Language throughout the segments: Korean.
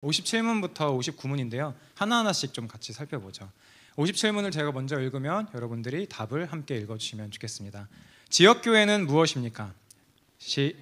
57문부터 59문인데요. 하나하나씩 좀 같이 살펴보죠. 57문을 제가 먼저 읽으면 여러분들이 답을 함께 읽어주시면 좋겠습니다. 지역교회는 무엇입니까? 시작.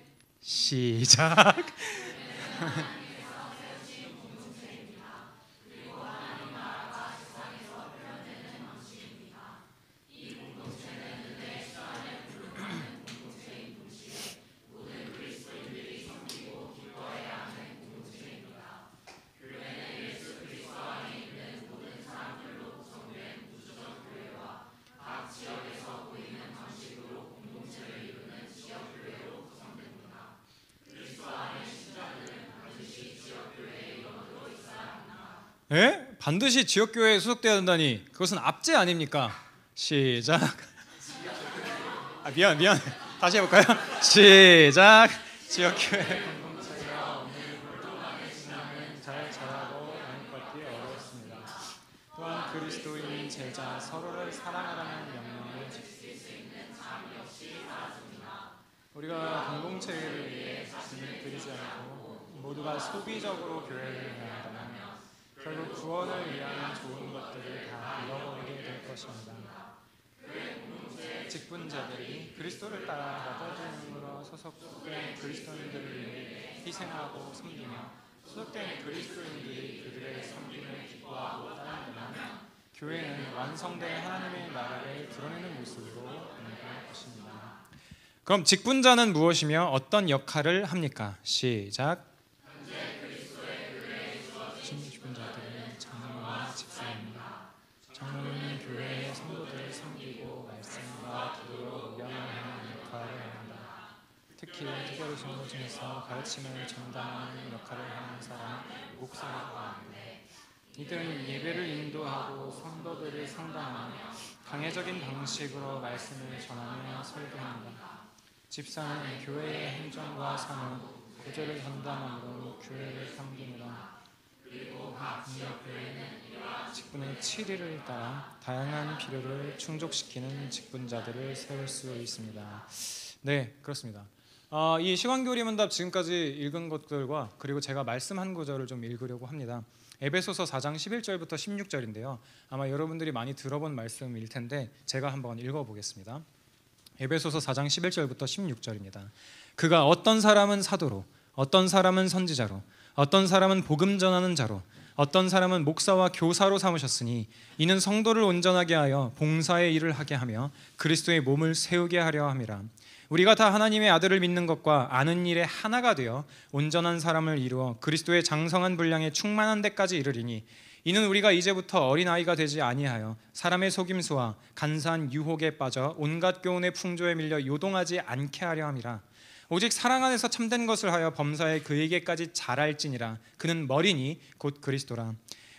예? 반드시 지역교회에 소속되어야 한다니 그것은 압제 아닙니까? 시작. 미안 다시 해볼까요? 시작. 지역교회 공동체가 오늘 잘 자라고 나누기 어렵습니다. 또한 그리스도인 제자 서로를 사랑하라는 명령을 지킬 수 있는 참 역시 사라집니다. 우리가 공동체를 위해 짐을 들이지 않고 모두가 소비적으로 교회를 향한다면 결국 구원을 위한 좋은 것들을 다 잃어버리게 될 것입니다. 직분자들이 그리스도를 따라 나다짐으로 소속된 그리스도인들을 위해 희생하고 섬기며 소속된 그리스도인들이 그들의 섬김을 기뻐하고 따른다면 교회는 완성된 하나님의 나라를 드러내는 모습으로 변할 것입니다. 그럼 직분자는 무엇이며 어떤 역할을 합니까? 시작. 직분자들은 장로와 집사입니다. 장로는 교회의 성도들을 섬기고 말씀과 기도로 우경을 하는 역할을 합니다. 특히 특별히 성도 중에서 가르침을 전담하는 역할을 하는 사람은 목사라고 합니다. 이들은 예배를 인도하고 성도들을 상담하며 강혜적인 방식으로 말씀을 전하며 설교합니다. 집사는 교회의 행정과 사무, 구제를 전담함으로 교회를 섬깁니다. 그리고 국내교회는 직분의 7일을 따라 다양한 필요를 충족시키는 직분자들을 세울 수 있습니다. 네, 그렇습니다. 이 시간교리문답 지금까지 읽은 것들과 그리고 제가 말씀한 구절을 좀 읽으려고 합니다. 에베소서 4장 11절부터 16절인데요. 아마 여러분들이 많이 들어본 말씀일 텐데 제가 한번 읽어보겠습니다. 에베소서 4장 11절부터 16절입니다. 그가 어떤 사람은 사도로, 어떤 사람은 선지자로, 어떤 사람은 복음 전하는 자로, 어떤 사람은 목사와 교사로 삼으셨으니 이는 성도를 온전하게 하여 봉사의 일을 하게 하며 그리스도의 몸을 세우게 하려 함이라. 우리가 다 하나님의 아들을 믿는 것과 아는 일에 하나가 되어 온전한 사람을 이루어 그리스도의 장성한 분량에 충만한 데까지 이르리니 이는 우리가 이제부터 어린아이가 되지 아니하여 사람의 속임수와 간사한 유혹에 빠져 온갖 교훈의 풍조에 밀려 요동하지 않게 하려 함이라. 오직 사랑 안에서 참된 것을 하여 범사에 그에게까지 자랄지니라. 그는 머리니 곧 그리스도라.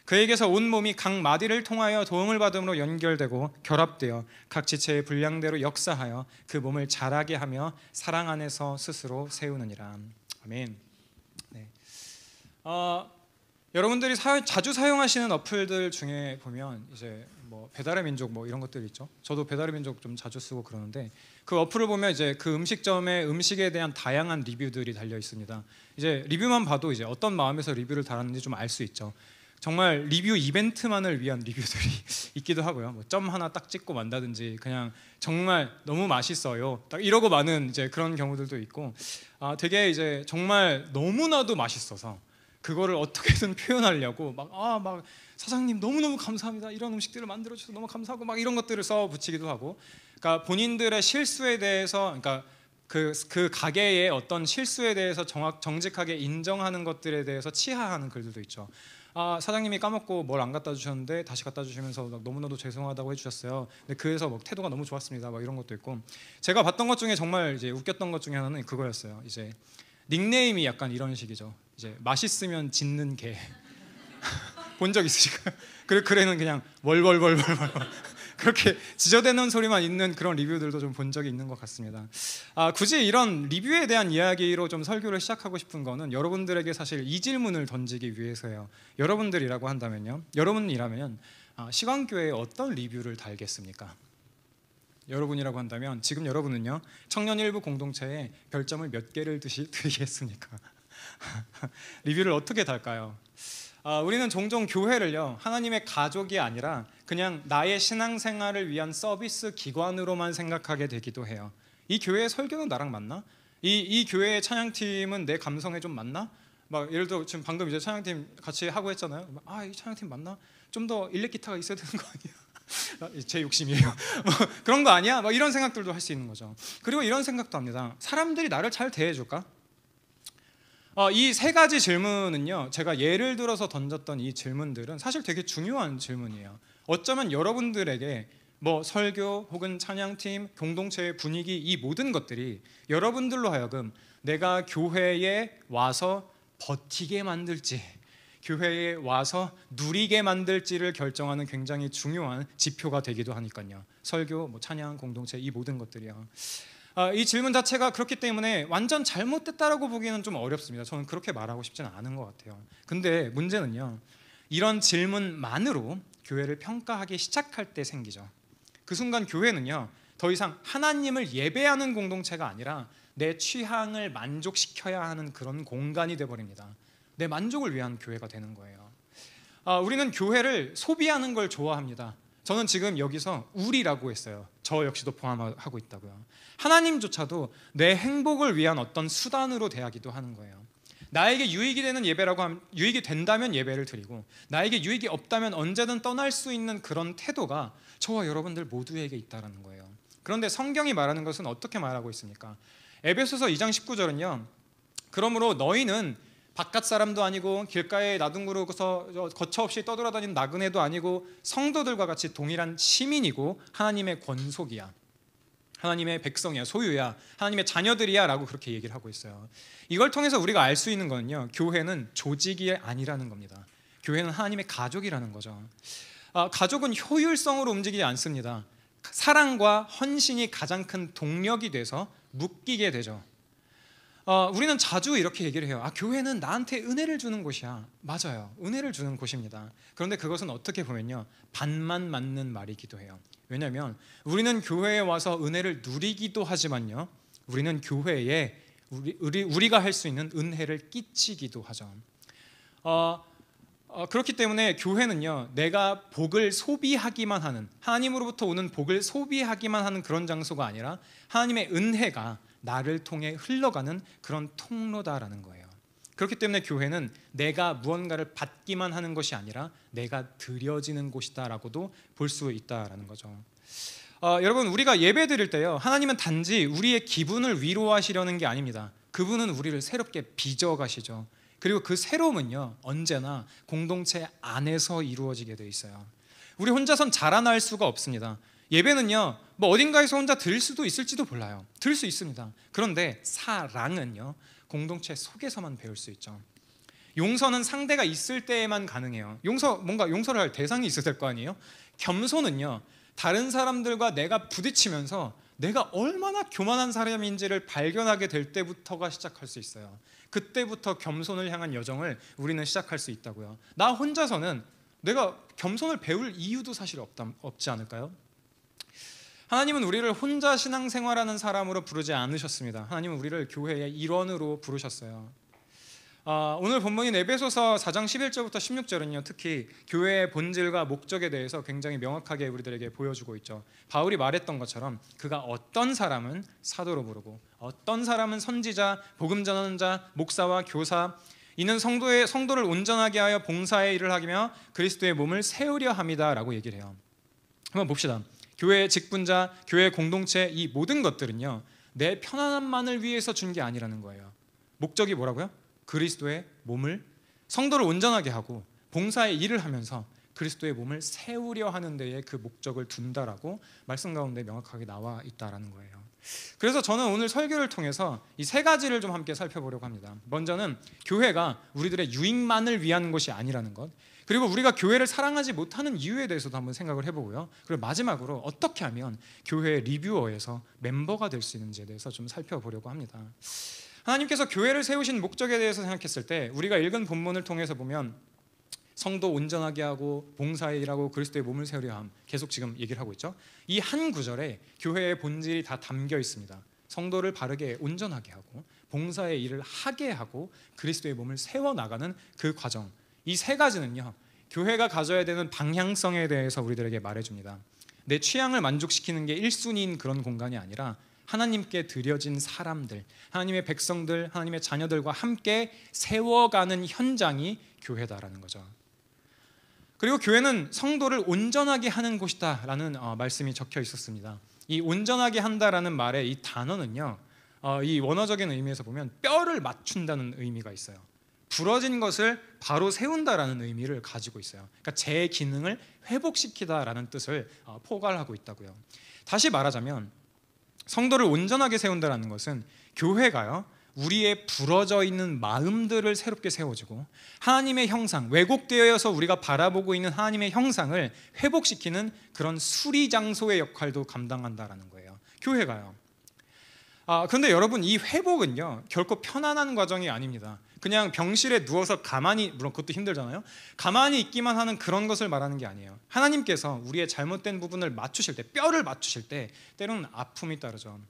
그에게서 온 몸이 각 마디를 통하여 도움을 받음으로 연결되고 결합되어 각 지체의 분량대로 역사하여 그 몸을 자라게 하며 사랑 안에서 스스로 세우느니라. 아멘. 네. 여러분들이 자주 사용하시는 어플들 중에 보면 이제 뭐 배달의 민족 뭐 이런 것들 있죠. 저도 배달의 민족 좀 자주 쓰고 그러는데 그 어플을 보면 이제 그 음식점의 음식에 대한 다양한 리뷰들이 달려 있습니다. 이제 리뷰만 봐도 이제 어떤 마음에서 리뷰를 달았는지 좀 알 수 있죠. 정말 리뷰 이벤트만을 위한 리뷰들이 있기도 하고요. 뭐 점 하나 딱 찍고 만다든지 그냥 정말 너무 맛있어요. 딱 이러고 마는 이제 그런 경우들도 있고, 되게 이제 정말 너무나도 맛있어서 그거를 어떻게든 표현하려고 막 사장님 너무너무 감사합니다. 이런 음식들을 만들어 주셔서 너무 감사하고 막 이런 것들을 써 붙이기도 하고, 그러니까 본인들의 실수에 대해서, 그러니까 그 가게의 어떤 실수에 대해서 정직하게 인정하는 것들에 대해서 치하하는 글들도 있죠. 사장님이 까먹고 뭘 안 갖다 주셨는데 다시 갖다 주시면서 너무나도 죄송하다고 해주셨어요. 근데 그래서 뭐 태도가 너무 좋았습니다. 막 이런 것도 있고, 제가 봤던 것 중에 정말 이제 웃겼던 것 중에 하나는 그거였어요. 이제 닉네임이 약간 이런 식이죠. 이제 맛있으면 짖는 개. 본 적 있으실까요? 그래는 그냥 월월월월월 그렇게 지저대는 소리만 있는 그런 리뷰들도 좀 본 적이 있는 것 같습니다. 굳이 이런 리뷰에 대한 이야기로 좀 설교를 시작하고 싶은 거는 여러분들에게 사실 이 질문을 던지기 위해서예요. 여러분들이라고 한다면요, 여러분이라면 시간교회에 어떤 리뷰를 달겠습니까? 여러분이라고 한다면 지금 여러분은요 청년 일부 공동체에 별점을 몇 개를 드리겠습니까? 리뷰를 어떻게 달까요? 우리는 종종 교회를요, 하나님의 가족이 아니라 그냥 나의 신앙생활을 위한 서비스 기관으로만 생각하게 되기도 해요. 이 교회의 설교는 나랑 맞나? 이 교회의 찬양팀은 내 감성에 좀 맞나? 막 예를 들어 지금 방금 이제 찬양팀 같이 하고 했잖아요. 이 찬양팀 맞나? 좀 더 일렉 기타가 있어야 되는 거 아니야? 제 욕심이에요. 뭐 그런 거 아니야? 막 이런 생각들도 할 수 있는 거죠. 그리고 이런 생각도 합니다. 사람들이 나를 잘 대해줄까? 이 세 가지 질문은요, 제가 예를 들어서 던졌던 이 질문들은 사실 되게 중요한 질문이에요. 어쩌면 여러분들에게 뭐 설교 혹은 찬양팀, 공동체의 분위기, 이 모든 것들이 여러분들로 하여금 내가 교회에 와서 버티게 만들지, 교회에 와서 누리게 만들지를 결정하는 굉장히 중요한 지표가 되기도 하니까요. 설교, 뭐 찬양, 공동체, 이 모든 것들이요. 이 질문 자체가 그렇기 때문에 완전 잘못됐다라고 보기에는 좀 어렵습니다. 저는 그렇게 말하고 싶지는 않은 것 같아요. 근데 문제는요, 이런 질문만으로 교회를 평가하기 시작할 때 생기죠. 그 순간 교회는요, 더 이상 하나님을 예배하는 공동체가 아니라 내 취향을 만족시켜야 하는 그런 공간이 되어버립니다. 내 만족을 위한 교회가 되는 거예요. 우리는 교회를 소비하는 걸 좋아합니다. 저는 지금 여기서 우리라고 했어요. 저 역시도 포함하고 있다고요. 하나님조차도 내 행복을 위한 어떤 수단으로 대하기도 하는 거예요. 나에게 유익이 되는 예배라고 하면, 유익이 된다면 예배를 드리고, 나에게 유익이 없다면 언제든 떠날 수 있는 그런 태도가 저와 여러분들 모두에게 있다는 거예요. 그런데 성경이 말하는 것은 어떻게 말하고 있습니까? 에베소서 2장 19절은요, 그러므로 너희는 바깥 사람도 아니고 길가에 나둥그러서 거처 없이 떠돌아다니는 나그네도 아니고 성도들과 같이 동일한 시민이고 하나님의 권속이야, 하나님의 백성이야, 소유야, 하나님의 자녀들이야 라고 그렇게 얘기를 하고 있어요. 이걸 통해서 우리가 알 수 있는 거는요, 교회는 조직이 아니라는 겁니다. 교회는 하나님의 가족이라는 거죠. 가족은 효율성으로 움직이지 않습니다. 사랑과 헌신이 가장 큰 동력이 돼서 묶이게 되죠. 우리는 자주 이렇게 얘기를 해요. 교회는 나한테 은혜를 주는 곳이야. 맞아요, 은혜를 주는 곳입니다. 그런데 그것은 어떻게 보면요, 반만 맞는 말이기도 해요. 왜냐하면 우리는 교회에 와서 은혜를 누리기도 하지만요, 우리는 교회에 우리가 할 수 있는 은혜를 끼치기도 하죠. 그렇기 때문에 교회는요, 내가 복을 소비하기만 하는, 하나님으로부터 오는 복을 소비하기만 하는 그런 장소가 아니라 하나님의 은혜가 나를 통해 흘러가는 그런 통로다라는 거예요. 그렇기 때문에 교회는 내가 무언가를 받기만 하는 것이 아니라 내가 드려지는 곳이다라고도 볼 수 있다라는 거죠. 여러분, 우리가 예배 드릴 때요, 하나님은 단지 우리의 기분을 위로하시려는 게 아닙니다. 그분은 우리를 새롭게 빚어 가시죠. 그리고 그 새로움은요, 언제나 공동체 안에서 이루어지게 돼 있어요. 우리 혼자선 자라날 수가 없습니다. 예배는요, 뭐 어딘가에서 혼자 드릴 수도 있을지도 몰라요. 드릴 수 있습니다. 그런데 사랑은요, 공동체 속에서만 배울 수 있죠. 용서는 상대가 있을 때에만 가능해요. 뭔가 용서를 할 대상이 있어야 될 거 아니에요. 겸손은요, 다른 사람들과 내가 부딪히면서 내가 얼마나 교만한 사람인지를 발견하게 될 때부터가 시작할 수 있어요. 그때부터 겸손을 향한 여정을 우리는 시작할 수 있다고요. 나 혼자서는 내가 겸손을 배울 이유도 사실 없지 않을까요? 하나님은 우리를 혼자 신앙생활하는 사람으로 부르지 않으셨습니다. 하나님은 우리를 교회의 일원으로 부르셨어요. 오늘 본문인 에베소서 4장 11절부터 16절은요, 특히 교회의 본질과 목적에 대해서 굉장히 명확하게 우리들에게 보여주고 있죠. 바울이 말했던 것처럼 그가 어떤 사람은 사도로 부르고, 어떤 사람은 선지자, 복음 전하는 자, 목사와 교사, 이는 성도를 온전하게 하여 봉사의 일을 하며 그리스도의 몸을 세우려 함이다라고 얘기를 해요. 한번 봅시다. 교회의 직분자, 교회 공동체, 이 모든 것들은요, 내 편안함만을 위해서 준 게 아니라는 거예요. 목적이 뭐라고요? 그리스도의 몸을, 성도를 온전하게 하고 봉사의 일을 하면서 그리스도의 몸을 세우려 하는 데에 그 목적을 둔다라고 말씀 가운데 명확하게 나와 있다라는 거예요. 그래서 저는 오늘 설교를 통해서 이 세 가지를 좀 함께 살펴보려고 합니다. 먼저는 교회가 우리들의 유익만을 위한 것이 아니라는 것, 그리고 우리가 교회를 사랑하지 못하는 이유에 대해서도 한번 생각을 해보고요. 그리고 마지막으로 어떻게 하면 교회의 리뷰어에서 멤버가 될 수 있는지에 대해서 좀 살펴보려고 합니다. 하나님께서 교회를 세우신 목적에 대해서 생각했을 때 우리가 읽은 본문을 통해서 보면 성도 온전하게 하고 봉사에 일하고 그리스도의 몸을 세우려 함, 계속 지금 얘기를 하고 있죠. 이 한 구절에 교회의 본질이 다 담겨 있습니다. 성도를 바르게 온전하게 하고 봉사의 일을 하게 하고 그리스도의 몸을 세워나가는 그 과정, 이 세 가지는요 교회가 가져야 되는 방향성에 대해서 우리들에게 말해줍니다. 내 취향을 만족시키는 게 1순위인 그런 공간이 아니라 하나님께 드려진 사람들, 하나님의 백성들, 하나님의 자녀들과 함께 세워가는 현장이 교회다라는 거죠. 그리고 교회는 성도를 온전하게 하는 곳이다라는 말씀이 적혀 있었습니다. 이 온전하게 한다라는 말의 이 단어는요, 이 원어적인 의미에서 보면 뼈를 맞춘다는 의미가 있어요. 부러진 것을 바로 세운다라는 의미를 가지고 있어요. 그러니까 제 기능을 회복시키다라는 뜻을 포괄하고 있다고요. 다시 말하자면 성도를 온전하게 세운다라는 것은 교회가요 우리의 부러져 있는 마음들을 새롭게 세워주고 하나님의 형상, 왜곡되어서 우리가 바라보고 있는 하나님의 형상을 회복시키는 그런 수리 장소의 역할도 감당한다라는 거예요. 교회가요. 그런데 여러분, 이 회복은요 결코 편안한 과정이 아닙니다. 그냥 병실에 누워서 가만히, 물론 그것도 힘들잖아요. 가만히 있기만 하는 그런 것을 말하는 게 아니에요. 하나님께서 우리의 잘못된 부분을 맞추실 때, 뼈를 맞추실 때 때로는 아픔이 따르죠.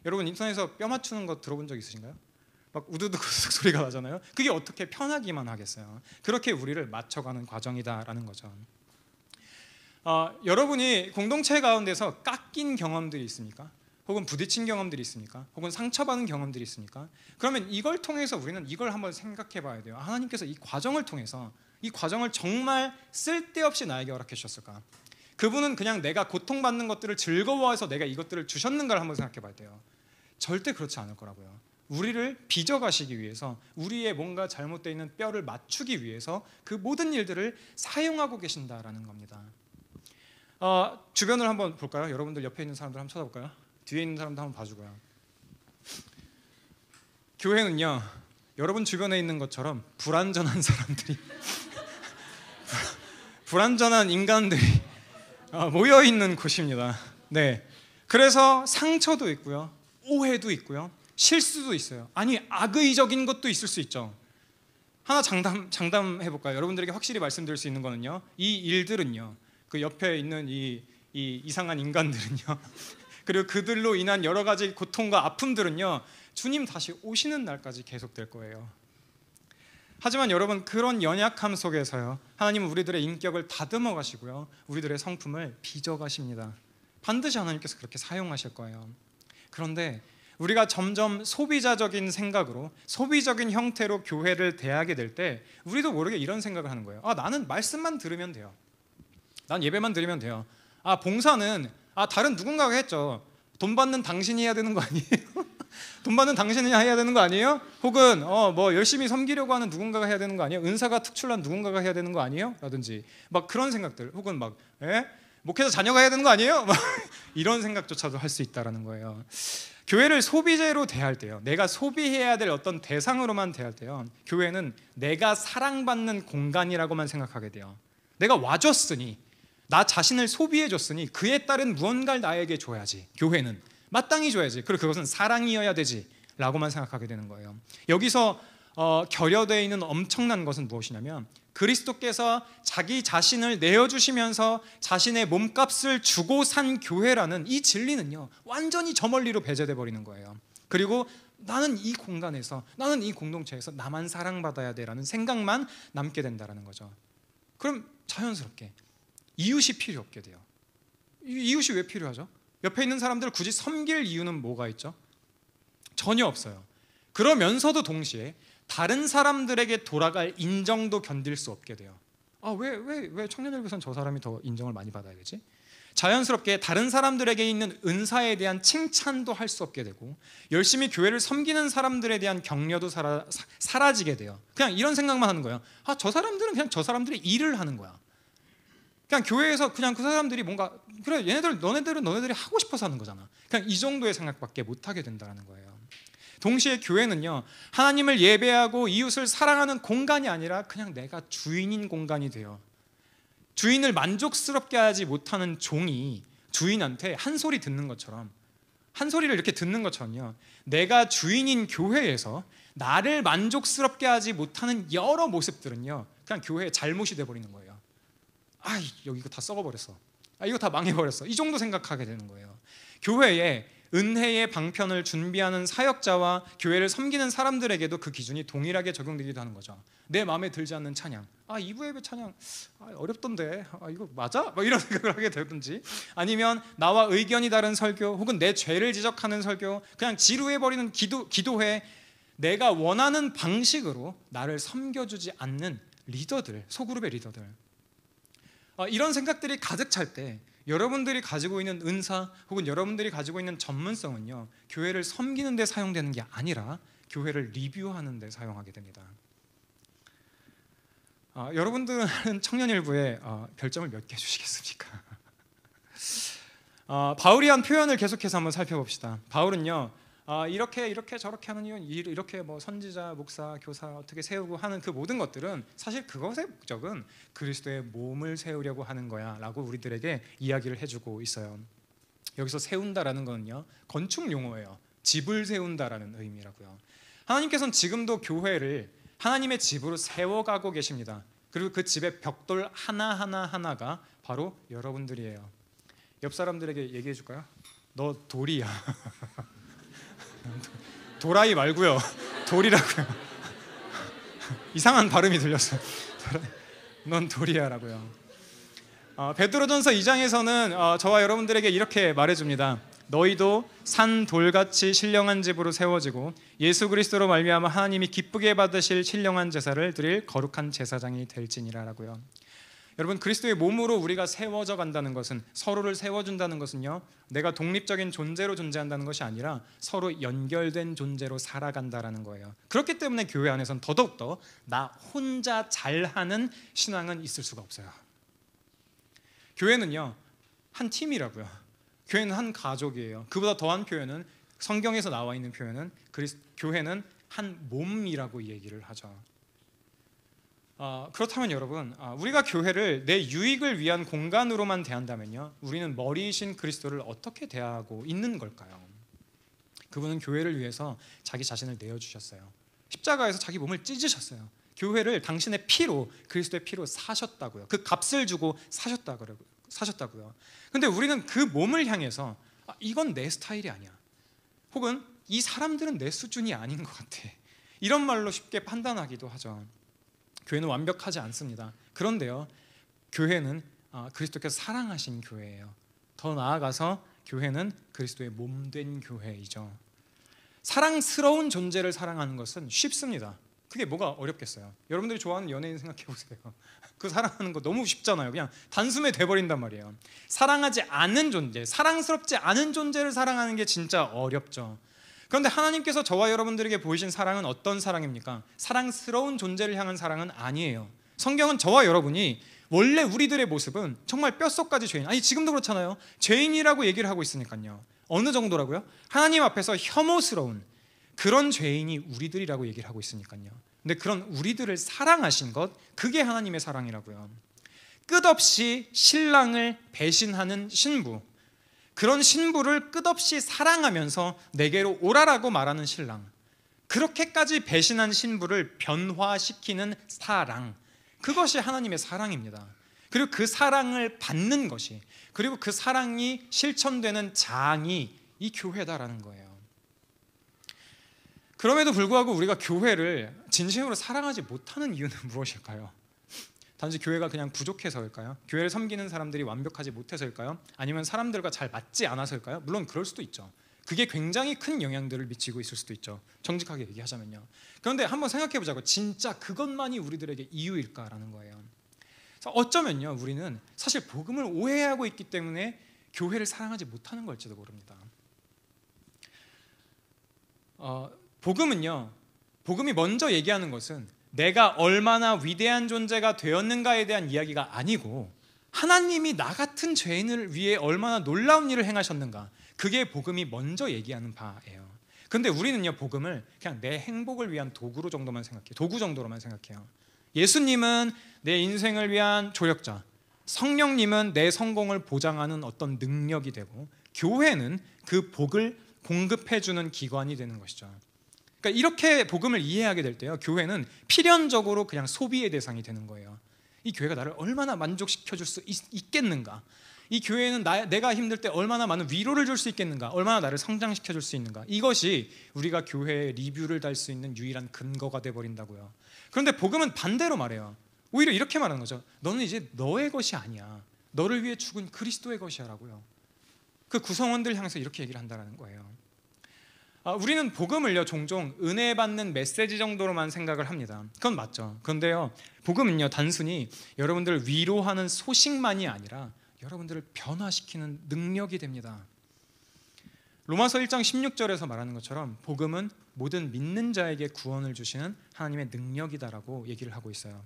여러분 인터넷에서 뼈 맞추는 거 들어본 적 있으신가요? 막 우두둑 소리가 나잖아요. 그게 어떻게 편하기만 하겠어요. 그렇게 우리를 맞춰가는 과정이다라는 거죠. 여러분이 공동체 가운데서 깎인 경험들이 있습니까? 혹은 부딪힌 경험들이 있습니까? 혹은 상처받은 경험들이 있습니까? 그러면 이걸 통해서 우리는 이걸 한번 생각해 봐야 돼요. 하나님께서 이 과정을 통해서 이 과정을 정말 쓸데없이 나에게 허락해 주셨을까? 그분은 그냥 내가 고통받는 것들을 즐거워해서 내가 이것들을 주셨는가를 한번 생각해 봐야 돼요. 절대 그렇지 않을 거라고요. 우리를 빚어가시기 위해서, 우리의 뭔가 잘못되어 있는 뼈를 맞추기 위해서 그 모든 일들을 사용하고 계신다라는 겁니다. 주변을 한번 볼까요? 여러분들 옆에 있는 사람들 한번 쳐다볼까요? 뒤에 있는 사람도 한번 봐주고요. 교회는요 여러분 주변에 있는 것처럼 불완전한 사람들이 불완전한 인간들이 모여있는 곳입니다. 네, 그래서 상처도 있고요, 오해도 있고요, 실수도 있어요. 아니 악의적인 것도 있을 수 있죠. 하나 장담해볼까요? 여러분들에게 확실히 말씀드릴 수 있는 거는요, 이 일들은요 그 옆에 있는 이 이상한 인간들은요 그리고 그들로 인한 여러 가지 고통과 아픔들은요 주님 다시 오시는 날까지 계속될 거예요. 하지만 여러분, 그런 연약함 속에서요 하나님은 우리들의 인격을 다듬어 가시고요 우리들의 성품을 빚어 가십니다. 반드시 하나님께서 그렇게 사용하실 거예요. 그런데 우리가 점점 소비자적인 생각으로, 소비적인 형태로 교회를 대하게 될 때 우리도 모르게 이런 생각을 하는 거예요. 나는 말씀만 들으면 돼요. 난 예배만 드리면 돼요. 봉사는 다른 누군가가 했죠. 돈 받는 당신이 해야 되는 거 아니에요? 돈 받는 당신이 해야 되는 거 아니에요? 혹은 뭐 열심히 섬기려고 하는 누군가가 해야 되는 거 아니에요? 은사가 특출난 누군가가 해야 되는 거 아니에요? 라든지 막 그런 생각들, 혹은 막 목회자 자녀가 해야 되는 거 아니에요? 막 이런 생각조차도 할 수 있다라는 거예요. 교회를 소비재로 대할 때요, 내가 소비해야 될 어떤 대상으로만 대할 때요, 교회는 내가 사랑받는 공간이라고만 생각하게 돼요. 내가 와줬으니, 나 자신을 소비해줬으니 그에 따른 무언가를 나에게 줘야지, 교회는 마땅히 줘야지, 그리고 그것은 사랑이어야 되지 라고만 생각하게 되는 거예요. 여기서 결여되어 있는 엄청난 것은 무엇이냐면, 그리스도께서 자기 자신을 내어주시면서 자신의 몸값을 주고 산 교회라는 이 진리는요 완전히 저 멀리로 배제돼 버리는 거예요. 그리고 나는 이 공간에서, 나는 이 공동체에서 나만 사랑받아야 돼라는 생각만 남게 된다는 거죠. 그럼 자연스럽게 이웃이 필요 없게 돼요. 이웃이 왜 필요하죠? 옆에 있는 사람들을 굳이 섬길 이유는 뭐가 있죠? 전혀 없어요. 그러면서도 동시에 다른 사람들에게 돌아갈 인정도 견딜 수 없게 돼요. 왜 청년들에게선 저 사람이 더 인정을 많이 받아야 되지? 자연스럽게 다른 사람들에게 있는 은사에 대한 칭찬도 할 수 없게 되고, 열심히 교회를 섬기는 사람들에 대한 격려도 사라지게 돼요. 그냥 이런 생각만 하는 거예요. 저 사람들은 그냥 저 사람들의 일을 하는 거야. 그냥 교회에서 그냥 그 사람들이 뭔가, 그래 너네들은 너네들이 하고 싶어서 하는 거잖아. 그냥 이 정도의 생각밖에 못하게 된다는 거예요. 동시에 교회는요 하나님을 예배하고 이웃을 사랑하는 공간이 아니라 그냥 내가 주인인 공간이 돼요. 주인을 만족스럽게 하지 못하는 종이 주인한테 한 소리 듣는 것처럼, 한 소리를 이렇게 듣는 것처럼요, 내가 주인인 교회에서 나를 만족스럽게 하지 못하는 여러 모습들은요 그냥 교회의 잘못이 돼버리는 거예요. 여기 이거 다 썩어버렸어, 이거 다 망해버렸어, 이 정도 생각하게 되는 거예요. 교회에 은혜의 방편을 준비하는 사역자와 교회를 섬기는 사람들에게도 그 기준이 동일하게 적용되기도 하는 거죠. 내 마음에 들지 않는 찬양, 2부 예배 찬양 어렵던데 이거 맞아? 이런 생각을 하게 되든지, 아니면 나와 의견이 다른 설교, 혹은 내 죄를 지적하는 설교, 그냥 지루해버리는 기도회, 내가 원하는 방식으로 나를 섬겨주지 않는 리더들, 소그룹의 리더들, 이런 생각들이 가득 찰 때 여러분들이 가지고 있는 은사 혹은 여러분들이 가지고 있는 전문성은요, 교회를 섬기는 데 사용되는 게 아니라 교회를 리뷰하는 데 사용하게 됩니다. 여러분들은 청년일부에 별점을 몇 개 주시겠습니까? 바울이 한 표현을 계속해서 한번 살펴봅시다. 바울은요, 이렇게 저렇게 하는 이유는 이렇게 뭐 선지자, 목사, 교사 어떻게 세우고 하는 그 모든 것들은 사실 그것의 목적은 그리스도의 몸을 세우려고 하는 거야 라고 우리들에게 이야기를 해주고 있어요. 여기서 세운다라는 거는요, 건축 용어예요. 집을 세운다라는 의미라고요. 하나님께서는 지금도 교회를 하나님의 집으로 세워가고 계십니다. 그리고 그 집의 벽돌 하나가 바로 여러분들이에요. 옆 사람들에게 얘기해 줄까요? 너 돌이야. 도라이 말고요, 돌이라고요. 이상한 발음이 들렸어요. 넌 돌이야라고요. 베드로전서 2장에서는 저와 여러분들에게 이렇게 말해줍니다. 너희도 산 돌같이 신령한 집으로 세워지고 예수 그리스도로 말미암아 하나님이 기쁘게 받으실 신령한 제사를 드릴 거룩한 제사장이 될지니라라고요. 여러분, 그리스도의 몸으로 우리가 세워져 간다는 것은, 서로를 세워준다는 것은요, 내가 독립적인 존재로 존재한다는 것이 아니라 서로 연결된 존재로 살아간다라는 거예요. 그렇기 때문에 교회 안에서는 더더욱더 나 혼자 잘하는 신앙은 있을 수가 없어요. 교회는요, 한 팀이라고요. 교회는 한 가족이에요. 그보다 더한 표현은, 성경에서 나와 있는 표현은 교회는 한 몸이라고 얘기를 하죠. 그렇다면 여러분, 우리가 교회를 내 유익을 위한 공간으로만 대한다면요, 우리는 머리이신 그리스도를 어떻게 대하고 있는 걸까요? 그분은 교회를 위해서 자기 자신을 내어주셨어요. 십자가에서 자기 몸을 찢으셨어요. 교회를 당신의 피로, 그리스도의 피로 사셨다고요. 그 값을 주고 사셨다고요. 근데 우리는 그 몸을 향해서 이건 내 스타일이 아니야, 혹은 이 사람들은 내 수준이 아닌 것 같아, 이런 말로 쉽게 판단하기도 하죠. 교회는 완벽하지 않습니다. 그런데요, 교회는 그리스도께서 사랑하신 교회예요. 더 나아가서 교회는 그리스도의 몸된 교회이죠. 사랑스러운 존재를 사랑하는 것은 쉽습니다. 그게 뭐가 어렵겠어요? 여러분들이 좋아하는 연예인 생각해 보세요. 그 사랑하는 거 너무 쉽잖아요. 그냥 단숨에 돼버린단 말이에요. 사랑하지 않은 존재, 사랑스럽지 않은 존재를 사랑하는 게 진짜 어렵죠. 그런데 하나님께서 저와 여러분들에게 보이신 사랑은 어떤 사랑입니까? 사랑스러운 존재를 향한 사랑은 아니에요. 성경은 저와 여러분이 원래 우리들의 모습은 정말 뼛속까지 죄인, 지금도 그렇잖아요. 죄인이라고 얘기를 하고 있으니까요. 어느 정도라고요? 하나님 앞에서 혐오스러운 그런 죄인이 우리들이라고 얘기를 하고 있으니까요. 근데 그런 우리들을 사랑하신 것, 그게 하나님의 사랑이라고요. 끝없이 신랑을 배신하는 신부, 그런 신부를 끝없이 사랑하면서 내게로 오라라고 말하는 신랑, 그렇게까지 배신한 신부를 변화시키는 사랑, 그것이 하나님의 사랑입니다. 그리고 그 사랑을 받는 것이, 그리고 그 사랑이 실천되는 장이 이 교회다라는 거예요. 그럼에도 불구하고 우리가 교회를 진심으로 사랑하지 못하는 이유는 무엇일까요? 단지 교회가 그냥 부족해서일까요? 교회를 섬기는 사람들이 완벽하지 못해서일까요? 아니면 사람들과 잘 맞지 않아서일까요? 물론 그럴 수도 있죠. 그게 굉장히 큰 영향들을 미치고 있을 수도 있죠. 정직하게 얘기하자면요. 그런데 한번 생각해 보자고, 진짜 그것만이 우리들에게 이유일까라는 거예요. 어쩌면요, 우리는 사실 복음을 오해하고 있기 때문에 교회를 사랑하지 못하는 걸지도 모릅니다. 복음이 먼저 얘기하는 것은 내가 얼마나 위대한 존재가 되었는가에 대한 이야기가 아니고, 하나님이 나 같은 죄인을 위해 얼마나 놀라운 일을 행하셨는가, 그게 복음이 먼저 얘기하는 바예요. 그런데 우리는요, 복음을 그냥 내 행복을 위한 도구 정도로만 생각해요. 예수님은 내 인생을 위한 조력자, 성령님은 내 성공을 보장하는 어떤 능력이 되고, 교회는 그 복을 공급해주는 기관이 되는 것이죠. 그러니까 이렇게 복음을 이해하게 될 때요, 교회는 필연적으로 그냥 소비의 대상이 되는 거예요. 이 교회가 나를 얼마나 만족시켜줄 수 있겠는가, 이 교회는 내가 힘들 때 얼마나 많은 위로를 줄 수 있겠는가, 얼마나 나를 성장시켜 줄 수 있는가. 이것이 우리가 교회에 리뷰를 달 수 있는 유일한 근거가 돼버린다고요. 그런데 복음은 반대로 말해요. 오히려 이렇게 말하는 거죠. 너는 이제 너의 것이 아니야. 너를 위해 죽은 그리스도의 것이야 라고요. 그 구성원들 향해서 이렇게 얘기를 한다는 거예요. 우리는 복음을요 종종 은혜 받는 메시지 정도로만 생각을 합니다. 그건 맞죠. 그런데요 복음은요 단순히 여러분들을 위로하는 소식만이 아니라 여러분들을 변화시키는 능력이 됩니다. 로마서 1장 16절에서 말하는 것처럼 복음은 모든 믿는 자에게 구원을 주시는 하나님의 능력이다라고 얘기를 하고 있어요.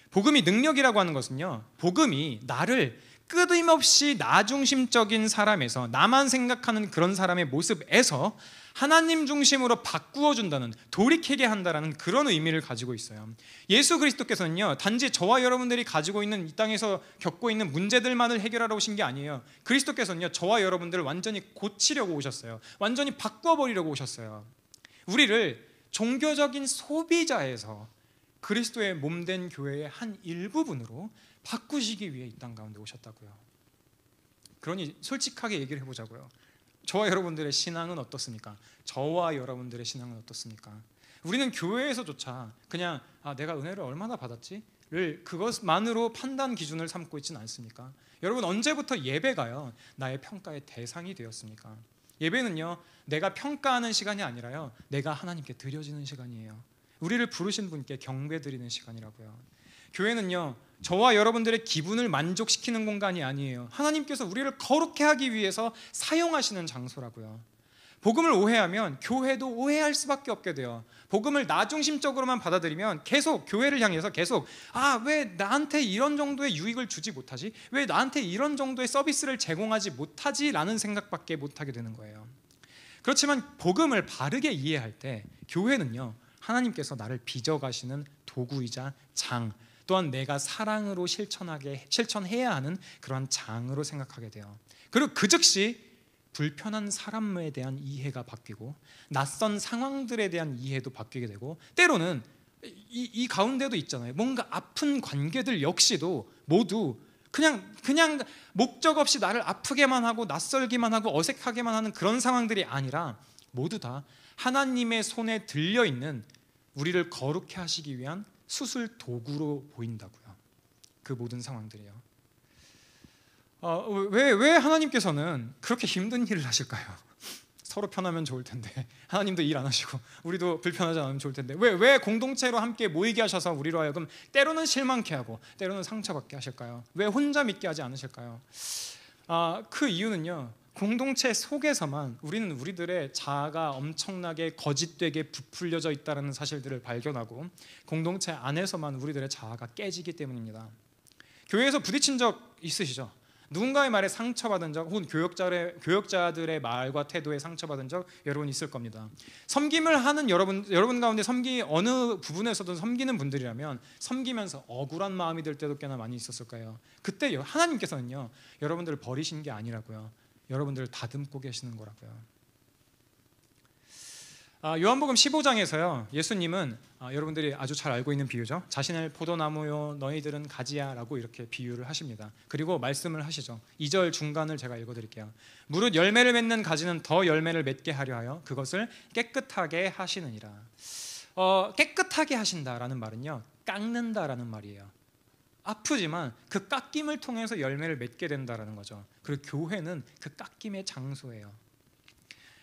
복음이 능력이라고 하는 것은요, 복음이 나를 끊임없이 나중심적인 사람에서, 나만 생각하는 그런 사람의 모습에서 하나님 중심으로 바꾸어 준다는, 돌이키게 한다라는 그런 의미를 가지고 있어요. 예수 그리스도께서는요 단지 저와 여러분들이 가지고 있는, 이 땅에서 겪고 있는 문제들만을 해결하러 오신 게 아니에요. 그리스도께서는요 저와 여러분들을 완전히 고치려고 오셨어요. 완전히 바꿔버리려고 오셨어요. 우리를 종교적인 소비자에서 그리스도의 몸된 교회의 한 일부분으로 바꾸시기 위해 이 땅 가운데 오셨다고요. 그러니 솔직하게 얘기를 해보자고요. 저와 여러분들의 신앙은 어떻습니까? 저와 여러분들의 신앙은 어떻습니까? 우리는 교회에서조차 그냥 내가 은혜를 얼마나 받았지를 그것만으로 판단 기준을 삼고 있지는 않습니까? 여러분 언제부터 예배가요 나의 평가의 대상이 되었습니까? 예배는요 내가 평가하는 시간이 아니라요 내가 하나님께 드려지는 시간이에요. 우리를 부르신 분께 경배 드리는 시간이라고요. 교회는요 저와 여러분들의 기분을 만족시키는 공간이 아니에요. 하나님께서 우리를 거룩해 하기 위해서 사용하시는 장소라고요. 복음을 오해하면 교회도 오해할 수밖에 없게 돼요. 복음을 나 중심적으로만 받아들이면 계속 교회를 향해서 계속 왜 나한테 이런 정도의 유익을 주지 못하지? 왜 나한테 이런 정도의 서비스를 제공하지 못하지? 라는 생각밖에 못하게 되는 거예요. 그렇지만 복음을 바르게 이해할 때 교회는요 하나님께서 나를 빚어가시는 도구이자 장, 또한 내가 사랑으로 실천해야 하는 그러한 장으로 생각하게 돼요. 그리고 그 즉시 불편한 사람에 대한 이해가 바뀌고 낯선 상황들에 대한 이해도 바뀌게 되고, 때로는 이 가운데도 있잖아요. 뭔가 아픈 관계들 역시도 모두 그냥 목적 없이 나를 아프게만 하고 낯설기만 하고 어색하게만 하는 그런 상황들이 아니라 모두 다 하나님의 손에 들려있는 우리를 거룩해 하시기 위한 수술 도구로 보인다고요. 그 모든 상황들이요. 왜 하나님께서는 그렇게 힘든 일을 하실까요? 서로 편하면 좋을 텐데 하나님도 일 안 하시고 우리도 불편하지 않으면 좋을 텐데 왜 공동체로 함께 모이게 하셔서 우리로 하여금 때로는 실망케 하고 때로는 상처받게 하실까요? 왜 혼자 믿게 하지 않으실까요? 그 이유는요 공동체 속에서만 우리는 우리들의 자아가 엄청나게 거짓되게 부풀려져 있다는 사실들을 발견하고 공동체 안에서만 우리들의 자아가 깨지기 때문입니다. 교회에서 부딪힌 적 있으시죠? 누군가의 말에 상처받은 적, 혹은 교역자들의 말과 태도에 상처받은 적 여러분 있을 겁니다. 섬김을 하는 여러분 가운데 어느 부분에서든 섬기는 분들이라면 섬기면서 억울한 마음이 들 때도 꽤나 많이 있었을 거예요. 그때 하나님께서는요 여러분들을 버리신 게 아니라고요, 여러분들을 다듬고 계시는 거라고요. 요한복음 15장에서요 예수님은 여러분들이 아주 잘 알고 있는 비유죠. 자신을 포도나무요 너희들은 가지야 라고 이렇게 비유를 하십니다. 그리고 말씀을 하시죠. 2절 중간을 제가 읽어드릴게요. 무릇 열매를 맺는 가지는 더 열매를 맺게 하려 하여 그것을 깨끗하게 하시느니라. 깨끗하게 하신다라는 말은요 깎는다라는 말이에요. 아프지만 그 깎임을 통해서 열매를 맺게 된다라는 거죠. 그리고 교회는 그 깎임의 장소예요.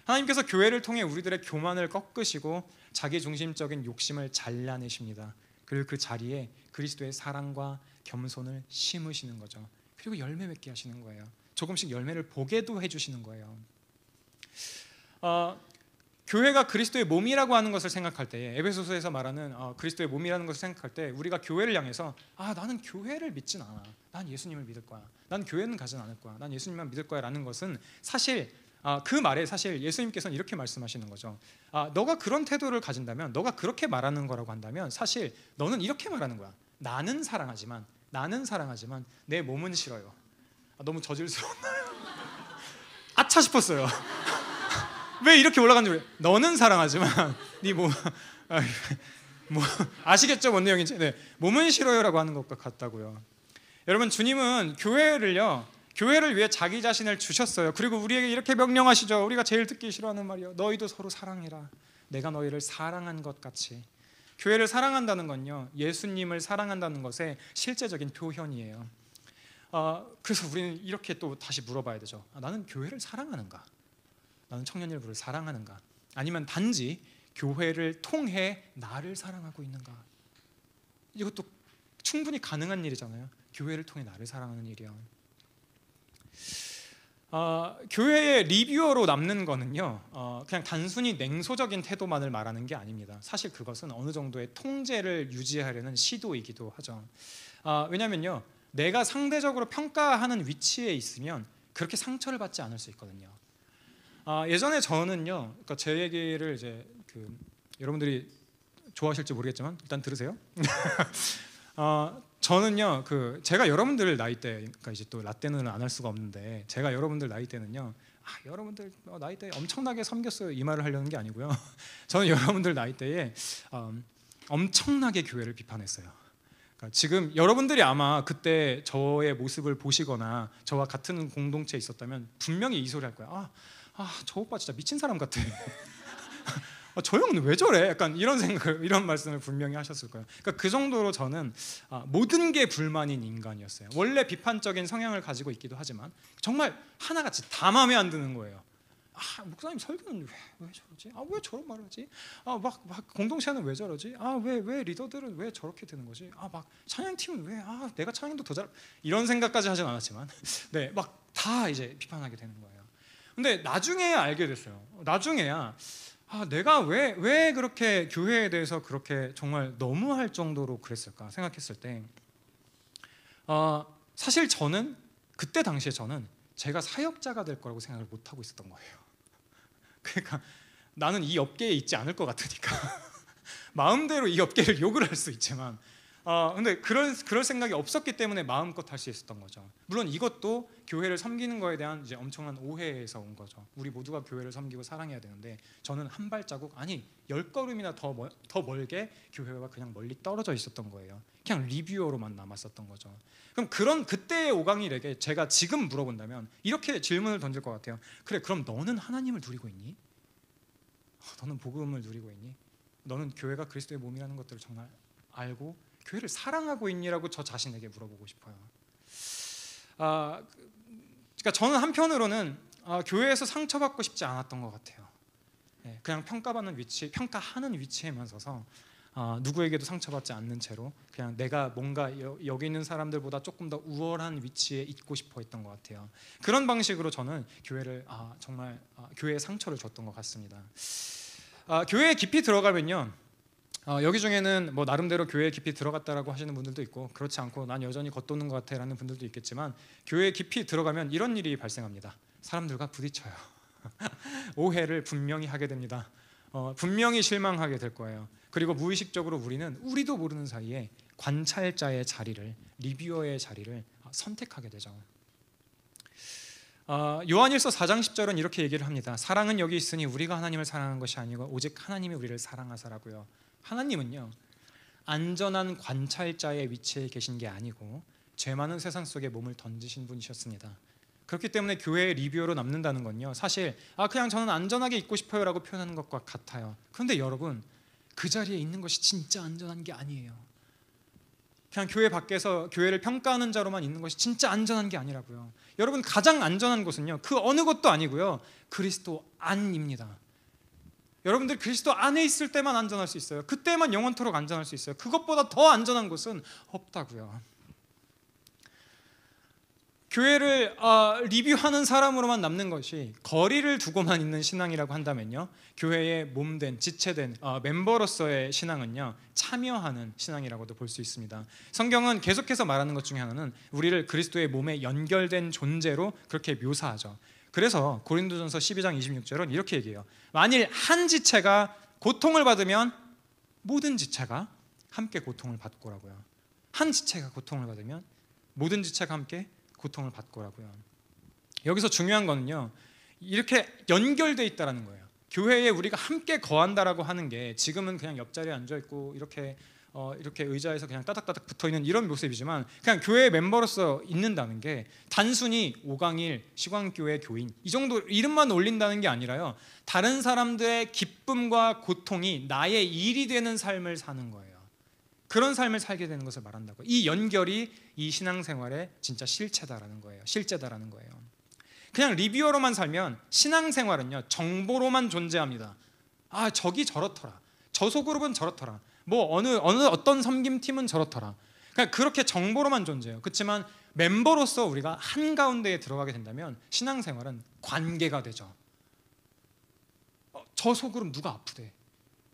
하나님께서 교회를 통해 우리들의 교만을 꺾으시고 자기중심적인 욕심을 잘라내십니다. 그리고 그 자리에 그리스도의 사랑과 겸손을 심으시는 거죠. 그리고 열매 맺게 하시는 거예요. 조금씩 열매를 보게도 해주시는 거예요. 교회가 그리스도의 몸이라고 하는 것을 생각할 때, 에베소서에서 말하는 그리스도의 몸이라는 것을 생각할 때 우리가 교회를 향해서 나는 교회를 믿진 않아, 난 예수님을 믿을 거야, 난 교회는 가진 않을 거야, 난 예수님만 믿을 거야 라는 것은 사실 그 말에 사실 예수님께서는 이렇게 말씀하시는 거죠. 너가 그런 태도를 가진다면, 너가 그렇게 말하는 거라고 한다면 사실 너는 이렇게 말하는 거야. 나는 사랑하지만 내 몸은 싫어요. 너무 저질스러웠나요? 아차 싶었어요. 왜 이렇게 올라간지 모르겠어요. 너는 사랑하지만 네 몸 뭐 아시겠죠? 뭔 내용인지. 네, 몸은 싫어요라고 하는 것과 같다고요. 여러분 주님은 교회를 위해 자기 자신을 주셨어요. 그리고 우리에게 이렇게 명령하시죠. 우리가 제일 듣기 싫어하는 말이요, 너희도 서로 사랑해라. 내가 너희를 사랑한 것 같이. 교회를 사랑한다는 건요, 예수님을 사랑한다는 것의 실제적인 표현이에요. 그래서 우리는 이렇게 또 다시 물어봐야 되죠. 나는 교회를 사랑하는가? 나는 청년일부를 사랑하는가? 아니면 단지 교회를 통해 나를 사랑하고 있는가? 이것도 충분히 가능한 일이잖아요. 교회를 통해 나를 사랑하는 일이요. 교회의 리뷰어로 남는 거는요, 그냥 단순히 냉소적인 태도만을 말하는 게 아닙니다. 사실 그것은 어느 정도의 통제를 유지하려는 시도이기도 하죠. 왜냐면요, 내가 상대적으로 평가하는 위치에 있으면 그렇게 상처를 받지 않을 수 있거든요. 예전에 저는요, 그러니까 제 얘기를 이제 여러분들이 좋아하실지 모르겠지만 일단 들으세요. 저는요, 제가 여러분들 나이 때, 그러니까 이제 또 라떼는 안 할 수가 없는데, 제가 여러분들 나이 때는요, 여러분들 나이 때 엄청나게 섬겼어요, 이 말을 하려는 게 아니고요. 저는 여러분들 나이 때에 엄청나게 교회를 비판했어요. 그러니까 지금 여러분들이 아마 그때 저의 모습을 보시거나 저와 같은 공동체에 있었다면 분명히 이 소리 할 거야. 저 오빠 진짜 미친 사람 같아. 저 형은 왜 저래? 약간 이런 생각, 이런 말씀을 분명히 하셨을 거예요. 그러니까 그 정도로 저는 모든 게 불만인 인간이었어요. 원래 비판적인 성향을 가지고 있기도 하지만 정말 하나같이 다 마음에 안 드는 거예요. 목사님 설교는 왜 저러지? 왜 저런 말을 하지? 막 공동체는 왜 저러지? 왜 리더들은 왜 저렇게 되는 거지? 막 찬양팀은 왜? 내가 찬양도 더 잘. 이런 생각까지 하진 않았지만, 네, 막 다 이제 비판하게 되는 거예요. 근데 나중에야 알게 됐어요. 나중에야 내가 왜 그렇게 교회에 대해서 그렇게 정말 너무할 정도로 그랬을까 생각했을 때, 사실 저는 그때 당시에 저는 제가 사역자가 될 거라고 생각을 못 하고 있었던 거예요. 그러니까 나는 이 업계에 있지 않을 것 같으니까 마음대로 이 업계를 욕을 할 수 있지만, 근데 그럴 생각이 없었기 때문에 마음껏 할 수 있었던 거죠. 물론 이것도 교회를 섬기는 거에 대한 이제 엄청난 오해에서 온 거죠. 우리 모두가 교회를 섬기고 사랑해야 되는데, 저는 한 발자국, 아니 10걸음이나 더 멀게 교회와 그냥 멀리 떨어져 있었던 거예요. 그냥 리뷰어로만 남았었던 거죠. 그럼 그때의 오강일에게 제가 지금 물어본다면 이렇게 질문을 던질 것 같아요. 그래, 그럼 너는 하나님을 누리고 있니? 너는 복음을 누리고 있니? 너는 교회가 그리스도의 몸이라는 것들을 정말 알고 교회를 사랑하고 있니라고 저 자신에게 물어보고 싶어요. 그러니까 저는 한편으로는 교회에서 상처받고 싶지 않았던 것 같아요. 그냥 평가하는 위치에만 서서 누구에게도 상처받지 않는 채로 그냥 내가 뭔가 여기 있는 사람들보다 조금 더 우월한 위치에 있고 싶어 했던 것 같아요. 그런 방식으로 저는 교회를 정말 교회에 상처를 줬던 것 같습니다. 교회에 깊이 들어가면요, 여기 중에는 뭐 나름대로 교회에 깊이 들어갔다라고 하시는 분들도 있고, 그렇지 않고 난 여전히 겉도는 것 같아라는 분들도 있겠지만, 교회에 깊이 들어가면 이런 일이 발생합니다. 사람들과 부딪혀요. 오해를 분명히 하게 됩니다. 분명히 실망하게 될 거예요. 그리고 무의식적으로 우리도 모르는 사이에 관찰자의 자리를, 리뷰어의 자리를 선택하게 되죠. 요한일서 4장 10절은 이렇게 얘기를 합니다. 사랑은 여기 있으니 우리가 하나님을 사랑한 것이 아니고 오직 하나님이 우리를 사랑하사라고요. 하나님은요, 안전한 관찰자의 위치에 계신 게 아니고 죄 많은 세상 속에 몸을 던지신 분이셨습니다. 그렇기 때문에 교회의 리뷰어로 남는다는 건요, 사실 그냥 저는 안전하게 있고 싶어요 라고 표현하는 것과 같아요. 그런데 여러분, 그 자리에 있는 것이 진짜 안전한 게 아니에요. 그냥 교회 밖에서 교회를 평가하는 자로만 있는 것이 진짜 안전한 게 아니라고요. 여러분, 가장 안전한 곳은요, 그 어느 것도 아니고요, 그리스도 안입니다. 여러분들 그리스도 안에 있을 때만 안전할 수 있어요. 그때만 영원토록 안전할 수 있어요. 그것보다 더 안전한 곳은 없다고요. 교회를 리뷰하는 사람으로만 남는 것이 거리를 두고만 있는 신앙이라고 한다면요, 교회의 몸된 지체된 멤버로서의 신앙은요, 참여하는 신앙이라고도 볼 수 있습니다. 성경은 계속해서 말하는 것 중에 하나는 우리를 그리스도의 몸에 연결된 존재로 그렇게 묘사하죠. 그래서 고린도전서 12장 26절은 이렇게 얘기해요. 만일 한 지체가 고통을 받으면 모든 지체가 함께 고통을 받고라고요. 한 지체가 고통을 받으면 모든 지체가 함께 고통을 받고라고요. 여기서 중요한 거는요, 이렇게 연결돼 있다라는 거예요. 교회에 우리가 함께 거한다라고 하는 게 지금은 그냥 옆자리에 앉아 있고 이렇게 이렇게 의자에서 그냥 따닥따닥 붙어있는 이런 모습이지만 그냥 교회 멤버로서 있는다는 게 단순히 오강일 시광교회 교인 이 정도 이름만 올린다는 게 아니라요, 다른 사람들의 기쁨과 고통이 나의 일이 되는 삶을 사는 거예요. 그런 삶을 살게 되는 것을 말한다고. 이 연결이 이 신앙생활의 진짜 실체다라는 거예요. 실제다라는 거예요. 그냥 리뷰어로만 살면 신앙생활은요, 정보로만 존재합니다. 아, 저기 저렇더라, 저 소그룹은 저렇더라, 뭐 어떤 섬김팀은 저렇더라. 그러니까 그렇게 정보로만 존재해요. 그렇지만 멤버로서 우리가 한가운데에 들어가게 된다면 신앙생활은 관계가 되죠. 저 소그룹 누가 아프대,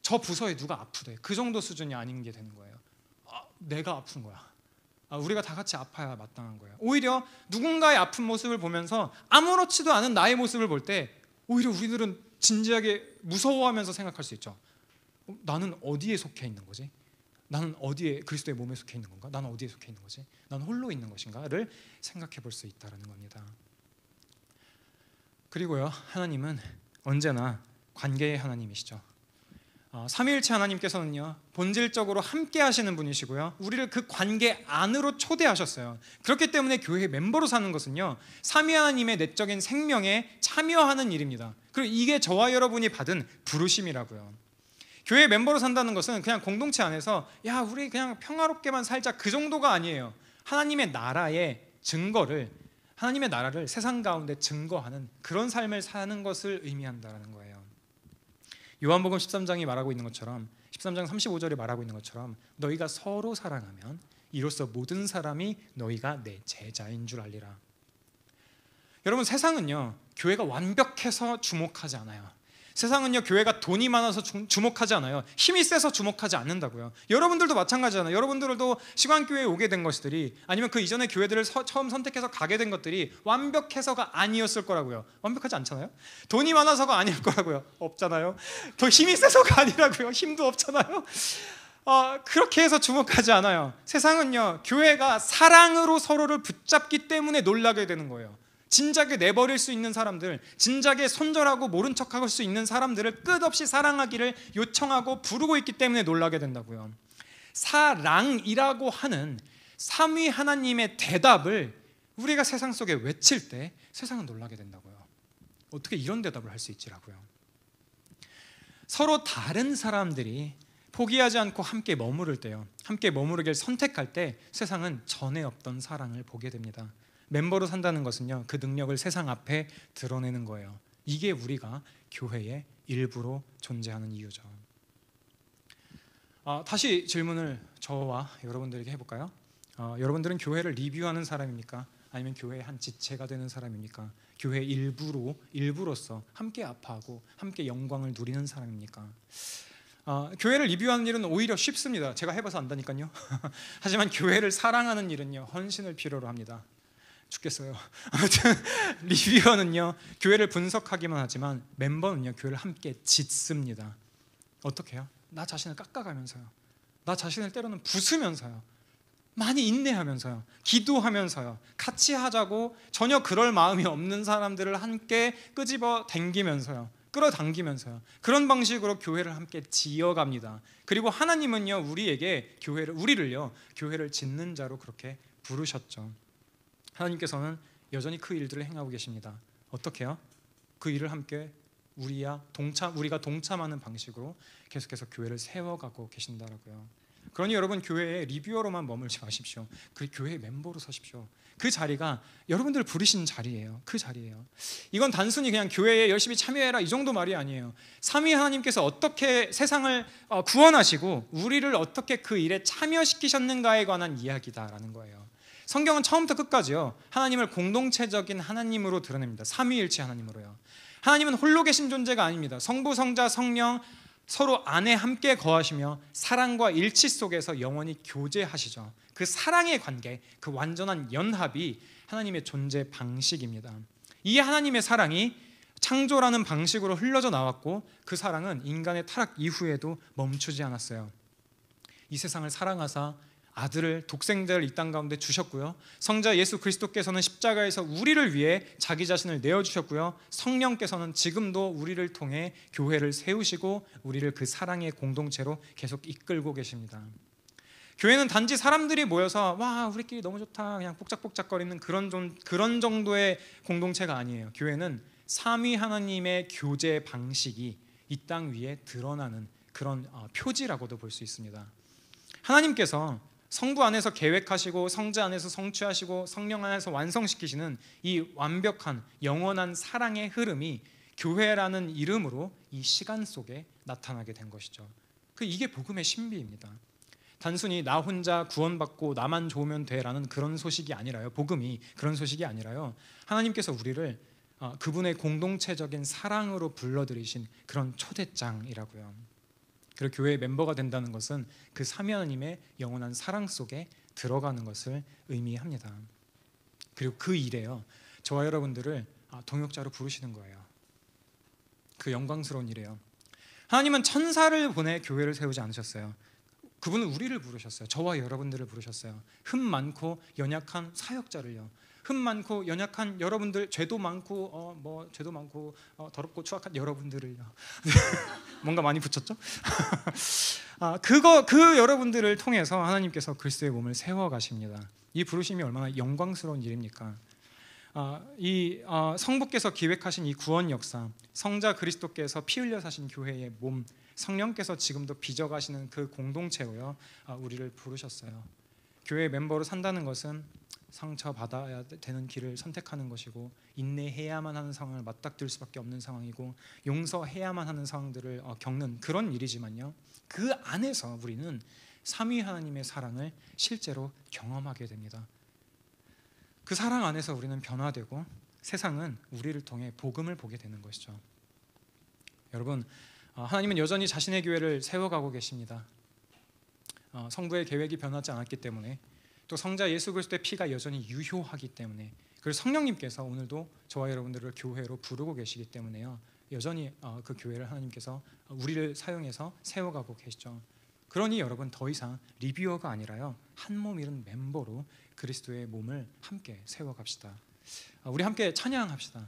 저 부서에 누가 아프대, 그 정도 수준이 아닌 게 되는 거예요. 내가 아픈 거야. 우리가 다 같이 아파야 마땅한 거예요. 오히려 누군가의 아픈 모습을 보면서 아무렇지도 않은 나의 모습을 볼 때 오히려 우리들은 진지하게 무서워하면서 생각할 수 있죠. 나는 어디에 속해 있는 거지? 나는 어디에, 그리스도의 몸에 속해 있는 건가? 나는 어디에 속해 있는 거지? 나는 홀로 있는 것인가를 생각해 볼 수 있다는 겁니다. 그리고요, 하나님은 언제나 관계의 하나님이시죠. 삼위일체 하나님께서는요, 본질적으로 함께 하시는 분이시고요, 우리를 그 관계 안으로 초대하셨어요. 그렇기 때문에 교회의 멤버로 사는 것은요, 삼위 하나님의 내적인 생명에 참여하는 일입니다. 그리고 이게 저와 여러분이 받은 부르심이라고요. 교회 멤버로 산다는 것은 그냥 공동체 안에서 야, 우리 그냥 평화롭게만 살자, 그 정도가 아니에요. 하나님의 나라의 증거를, 하나님의 나라를 세상 가운데 증거하는 그런 삶을 사는 것을 의미한다는 거예요. 요한복음 13장이 말하고 있는 것처럼, 13장 35절에 말하고 있는 것처럼, 너희가 서로 사랑하면 이로써 모든 사람이 너희가 내 제자인 줄 알리라. 여러분, 세상은요, 교회가 완벽해서 주목하지 않아요. 세상은요, 교회가 돈이 많아서 주목하지 않아요. 힘이 세서 주목하지 않는다고요. 여러분들도 마찬가지잖아요. 여러분들도 시간교회에 오게 된 것들이, 아니면 그 이전의 교회들을 처음 선택해서 가게 된 것들이 완벽해서가 아니었을 거라고요. 완벽하지 않잖아요. 돈이 많아서가 아닐 거라고요. 없잖아요. 더 힘이 세서가 아니라고요. 힘도 없잖아요. 그렇게 해서 주목하지 않아요. 세상은요, 교회가 사랑으로 서로를 붙잡기 때문에 놀라게 되는 거예요. 진작에 내버릴 수 있는 사람들, 진작에 손절하고 모른 척할 수 있는 사람들을 끝없이 사랑하기를 요청하고 부르고 있기 때문에 놀라게 된다고요. 사랑이라고 하는 삼위 하나님의 대답을 우리가 세상 속에 외칠 때 세상은 놀라게 된다고요. 어떻게 이런 대답을 할 수 있지라고요. 서로 다른 사람들이 포기하지 않고 함께 머무를 때요, 함께 머무르길 선택할 때 세상은 전에 없던 사랑을 보게 됩니다. 멤버로 산다는 것은요, 그 능력을 세상 앞에 드러내는 거예요. 이게 우리가 교회의 일부로 존재하는 이유죠. 다시 질문을 저와 여러분들에게 해볼까요? 여러분들은 교회를 리뷰하는 사람입니까? 아니면 교회의 한 지체가 되는 사람입니까? 교회의 일부로서 함께 아파하고 함께 영광을 누리는 사람입니까? 교회를 리뷰하는 일은 오히려 쉽습니다. 제가 해봐서 안다니까요. 하지만 교회를 사랑하는 일은요, 헌신을 필요로 합니다. 죽겠어요. 아무튼 리뷰어는요, 교회를 분석하기만 하지만 멤버는요, 교회를 함께 짓습니다. 어떻게 해요? 나 자신을 깎아가면서요, 나 자신을 때로는 부수면서요, 많이 인내하면서요, 기도하면서요, 같이 하자고 전혀 그럴 마음이 없는 사람들을 함께 끄집어 당기면서요, 끌어당기면서요, 그런 방식으로 교회를 함께 지어갑니다. 그리고 하나님은요, 우리를요, 교회를 짓는 자로 그렇게 부르셨죠. 하나님께서는 여전히 그 일들을 행하고 계십니다. 어떻게 해요? 그 일을 함께 우리가 동참하는 방식으로 계속해서 교회를 세워가고 계신다라고요. 그러니 여러분, 교회의 리뷰어로만 머물지 마십시오. 그 교회의 멤버로 서십시오. 그 자리가 여러분들을 부르신 자리예요. 그 자리예요. 이건 단순히 그냥 교회에 열심히 참여해라 이 정도 말이 아니에요. 삼위 하나님께서 어떻게 세상을 구원하시고 우리를 어떻게 그 일에 참여시키셨는가에 관한 이야기다라는 거예요. 성경은 처음부터 끝까지요, 하나님을 공동체적인 하나님으로 드러냅니다. 삼위일체 하나님으로요. 하나님은 홀로 계신 존재가 아닙니다. 성부, 성자, 성령 서로 안에 함께 거하시며 사랑과 일치 속에서 영원히 교제하시죠. 그 사랑의 관계, 그 완전한 연합이 하나님의 존재 방식입니다. 이 하나님의 사랑이 창조라는 방식으로 흘러져 나왔고, 그 사랑은 인간의 타락 이후에도 멈추지 않았어요. 이 세상을 사랑하사 아들을, 독생자를 이 땅 가운데 주셨고요, 성자 예수 그리스도께서는 십자가에서 우리를 위해 자기 자신을 내어주셨고요, 성령께서는 지금도 우리를 통해 교회를 세우시고 우리를 그 사랑의 공동체로 계속 이끌고 계십니다. 교회는 단지 사람들이 모여서 와 우리끼리 너무 좋다 그냥 복작복작거리는 그런 정도의 공동체가 아니에요. 교회는 삼위 하나님의 교제 방식이 이 땅 위에 드러나는 그런 표지라고도 볼 수 있습니다. 하나님께서 성부 안에서 계획하시고 성자 안에서 성취하시고 성령 안에서 완성시키시는 이 완벽한 영원한 사랑의 흐름이 교회라는 이름으로 이 시간 속에 나타나게 된 것이죠. 이게 복음의 신비입니다. 단순히 나 혼자 구원받고 나만 좋으면 돼라는 그런 소식이 아니라요. 복음이 그런 소식이 아니라요. 하나님께서 우리를 그분의 공동체적인 사랑으로 불러들이신 그런 초대장이라고요. 그리고 교회의 멤버가 된다는 것은 그 삼위 하나님의 영원한 사랑 속에 들어가는 것을 의미합니다. 그리고 그 일에요, 저와 여러분들을 동역자로 부르시는 거예요. 그 영광스러운 일이에요. 하나님은 천사를 보내 교회를 세우지 않으셨어요. 그분은 우리를 부르셨어요. 저와 여러분들을 부르셨어요. 흠 많고 연약한 사역자를요. 흠 많고 연약한 여러분들, 죄도 많고 죄도 많고 더럽고 추악한 여러분들을요. 뭔가 많이 붙였죠? 그 여러분들을 통해서 하나님께서 그리스도의 몸을 세워 가십니다. 이 부르심이 얼마나 영광스러운 일입니까? 성부께서 기획하신 이 구원 역사, 성자 그리스도께서 피 흘려 사신 교회의 몸, 성령께서 지금도 빚어가시는 그 공동체로요, 우리를 부르셨어요. 교회 멤버로 산다는 것은 상처받아야 되는 길을 선택하는 것이고, 인내해야만 하는 상황을 맞닥뜨릴 수밖에 없는 상황이고, 용서해야만 하는 상황들을 겪는 그런 일이지만요, 그 안에서 우리는 삼위 하나님의 사랑을 실제로 경험하게 됩니다. 그 사랑 안에서 우리는 변화되고 세상은 우리를 통해 복음을 보게 되는 것이죠. 여러분, 하나님은 여전히 자신의 교회를 세워가고 계십니다. 성부의 계획이 변하지 않았기 때문에, 또 성자 예수 그리스도의 피가 여전히 유효하기 때문에, 그리고 성령님께서 오늘도 저와 여러분들을 교회로 부르고 계시기 때문에요, 여전히 그 교회를 하나님께서 우리를 사용해서 세워가고 계시죠. 그러니 여러분, 더 이상 리뷰어가 아니라요, 한 몸 이룬 멤버로 그리스도의 몸을 함께 세워갑시다. 우리 함께 찬양합시다.